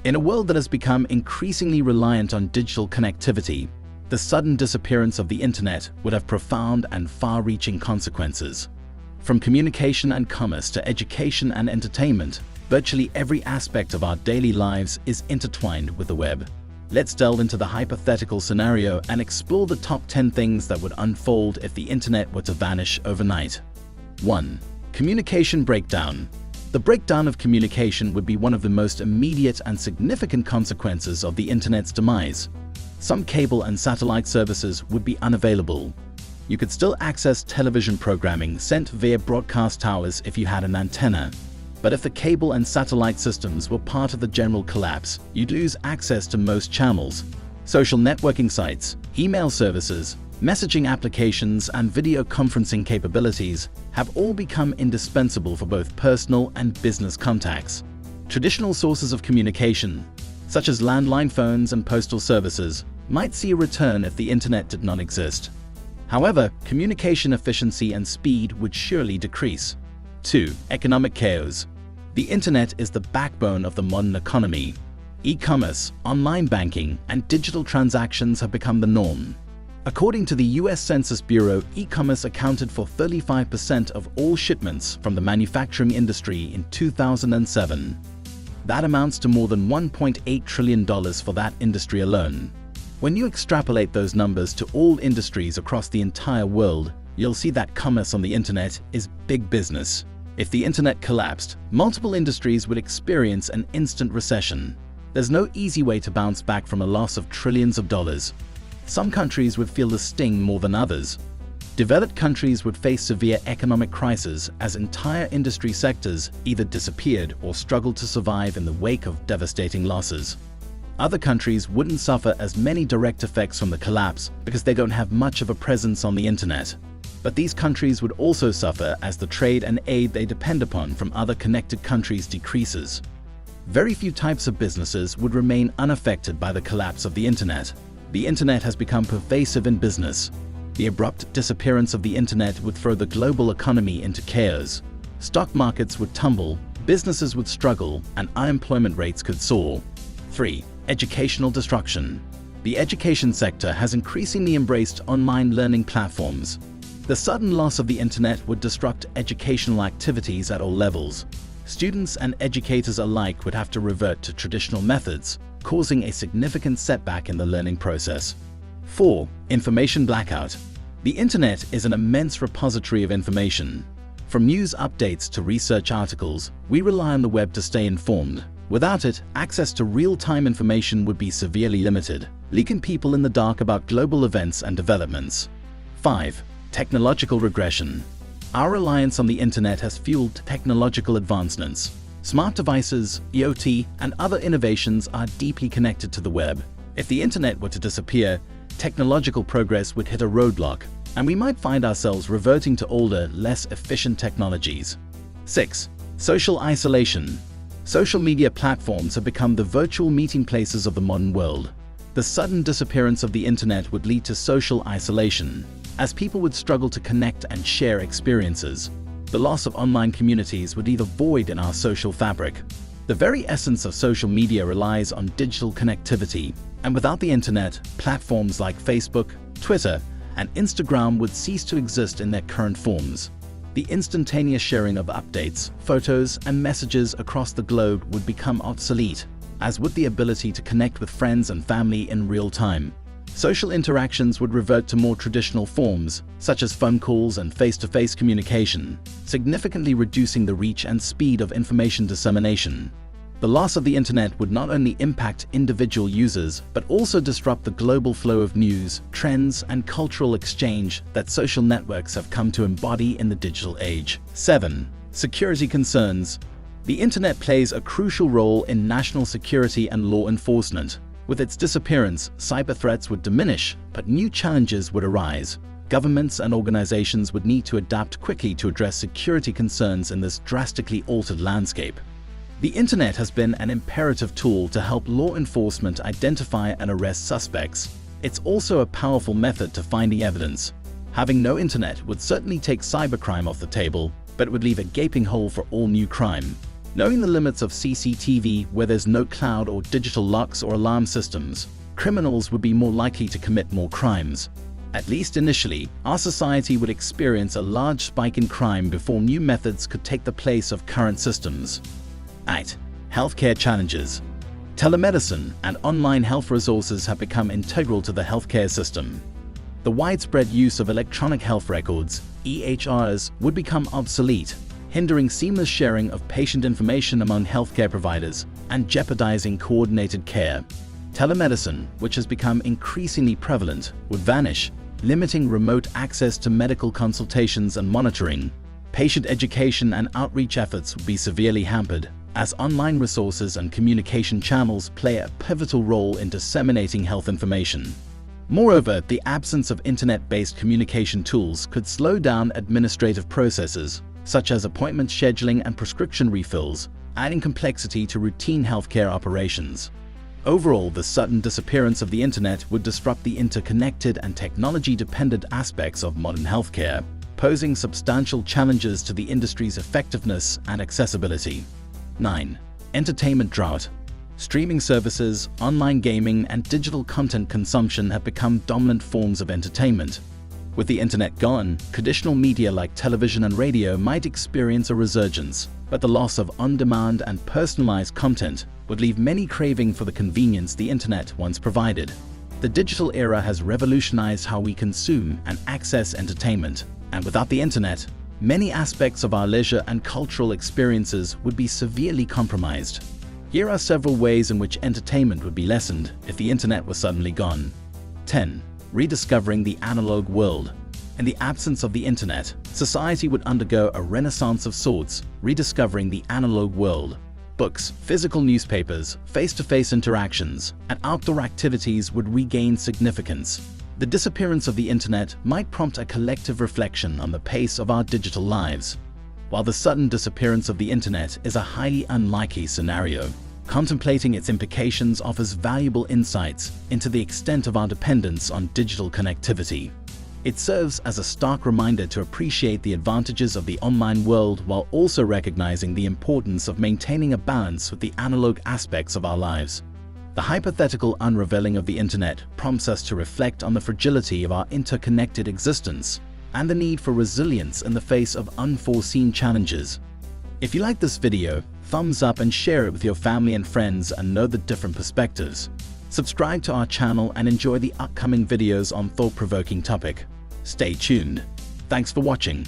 In a world that has become increasingly reliant on digital connectivity, the sudden disappearance of the internet would have profound and far-reaching consequences. From communication and commerce to education and entertainment, virtually every aspect of our daily lives is intertwined with the web. Let's delve into the hypothetical scenario and explore the top 10 things that would unfold if the internet were to vanish overnight. 1. Communication breakdown. The breakdown of communication would be one of the most immediate and significant consequences of the internet's demise. Some cable and satellite services would be unavailable. You could still access television programming sent via broadcast towers if you had an antenna. But if the cable and satellite systems were part of the general collapse, you'd lose access to most channels. Social networking sites, email services, messaging applications, and video conferencing capabilities have all become indispensable for both personal and business contacts. Traditional sources of communication, such as landline phones and postal services, might see a return if the internet did not exist. However, communication efficiency and speed would surely decrease. 2. Economic chaos. The internet is the backbone of the modern economy. E-commerce, online banking, and digital transactions have become the norm. According to the US Census Bureau, e-commerce accounted for 35% of all shipments from the manufacturing industry in 2007. That amounts to more than $1.8 trillion for that industry alone. When you extrapolate those numbers to all industries across the entire world, you'll see that commerce on the internet is big business. If the internet collapsed, multiple industries would experience an instant recession. There's no easy way to bounce back from a loss of trillions of dollars. Some countries would feel the sting more than others. Developed countries would face severe economic crises as entire industry sectors either disappeared or struggled to survive in the wake of devastating losses. Other countries wouldn't suffer as many direct effects from the collapse because they don't have much of a presence on the internet. But these countries would also suffer as the trade and aid they depend upon from other connected countries decreases. Very few types of businesses would remain unaffected by the collapse of the internet. The internet has become pervasive in business. The abrupt disappearance of the internet would throw the global economy into chaos. Stock markets would tumble, businesses would struggle, and unemployment rates could soar. 3. Educational destruction. The education sector has increasingly embraced online learning platforms. The sudden loss of the internet would disrupt educational activities at all levels. Students and educators alike would have to revert to traditional methods, causing a significant setback in the learning process. 4. Information blackout. The internet is an immense repository of information. From news updates to research articles, we rely on the web to stay informed. Without it, access to real-time information would be severely limited, leaving people in the dark about global events and developments. 5. Technological regression. Our reliance on the internet has fueled technological advancements. Smart devices, IoT, and other innovations are deeply connected to the web. If the internet were to disappear, technological progress would hit a roadblock, and we might find ourselves reverting to older, less efficient technologies. 6. Social isolation. Social media platforms have become the virtual meeting places of the modern world. The sudden disappearance of the internet would lead to social isolation, as people would struggle to connect and share experiences. The loss of online communities would leave a void in our social fabric. The very essence of social media relies on digital connectivity, and without the internet, platforms like Facebook, Twitter, and Instagram would cease to exist in their current forms. The instantaneous sharing of updates, photos, and messages across the globe would become obsolete, as would the ability to connect with friends and family in real time. Social interactions would revert to more traditional forms, such as phone calls and face-to-face communication, significantly reducing the reach and speed of information dissemination. The loss of the internet would not only impact individual users, but also disrupt the global flow of news, trends, and cultural exchange that social networks have come to embody in the digital age. 7. Security concerns. The internet plays a crucial role in national security and law enforcement. With its disappearance, cyber threats would diminish, but new challenges would arise. Governments and organizations would need to adapt quickly to address security concerns in this drastically altered landscape. The internet has been an imperative tool to help law enforcement identify and arrest suspects. It's also a powerful method to finding evidence. Having no internet would certainly take cybercrime off the table, but would leave a gaping hole for all new crime. Knowing the limits of CCTV where there's no cloud or digital locks or alarm systems, criminals would be more likely to commit more crimes. At least initially, our society would experience a large spike in crime before new methods could take the place of current systems. 8. Healthcare challenges. Telemedicine and online health resources have become integral to the healthcare system. The widespread use of electronic health records, EHRs, would become obsolete, hindering seamless sharing of patient information among healthcare providers and jeopardizing coordinated care. Telemedicine, which has become increasingly prevalent, would vanish, limiting remote access to medical consultations and monitoring. Patient education and outreach efforts would be severely hampered, as online resources and communication channels play a pivotal role in disseminating health information. Moreover, the absence of internet-based communication tools could slow down administrative processes, such as appointment scheduling and prescription refills, adding complexity to routine healthcare operations. Overall, the sudden disappearance of the internet would disrupt the interconnected and technology-dependent aspects of modern healthcare, posing substantial challenges to the industry's effectiveness and accessibility. 9. Entertainment drought. Streaming services, online gaming, and digital content consumption have become dominant forms of entertainment. With the internet gone, traditional media like television and radio might experience a resurgence, but the loss of on-demand and personalized content would leave many craving for the convenience the internet once provided. The digital era has revolutionized how we consume and access entertainment, and without the internet, many aspects of our leisure and cultural experiences would be severely compromised. Here are several ways in which entertainment would be lessened if the internet was suddenly gone. 10. Rediscovering the analog world. In the absence of the internet, society would undergo a renaissance of sorts, rediscovering the analog world. Books, physical newspapers, face-to-face interactions, and outdoor activities would regain significance. The disappearance of the internet might prompt a collective reflection on the pace of our digital lives. While the sudden disappearance of the internet is a highly unlikely scenario, contemplating its implications offers valuable insights into the extent of our dependence on digital connectivity. It serves as a stark reminder to appreciate the advantages of the online world while also recognizing the importance of maintaining a balance with the analog aspects of our lives. The hypothetical unraveling of the internet prompts us to reflect on the fragility of our interconnected existence and the need for resilience in the face of unforeseen challenges. If you like this video, thumbs up and share it with your family and friends and know the different perspectives. Subscribe to our channel and enjoy the upcoming videos on thought-provoking topic. Stay tuned. Thanks for watching.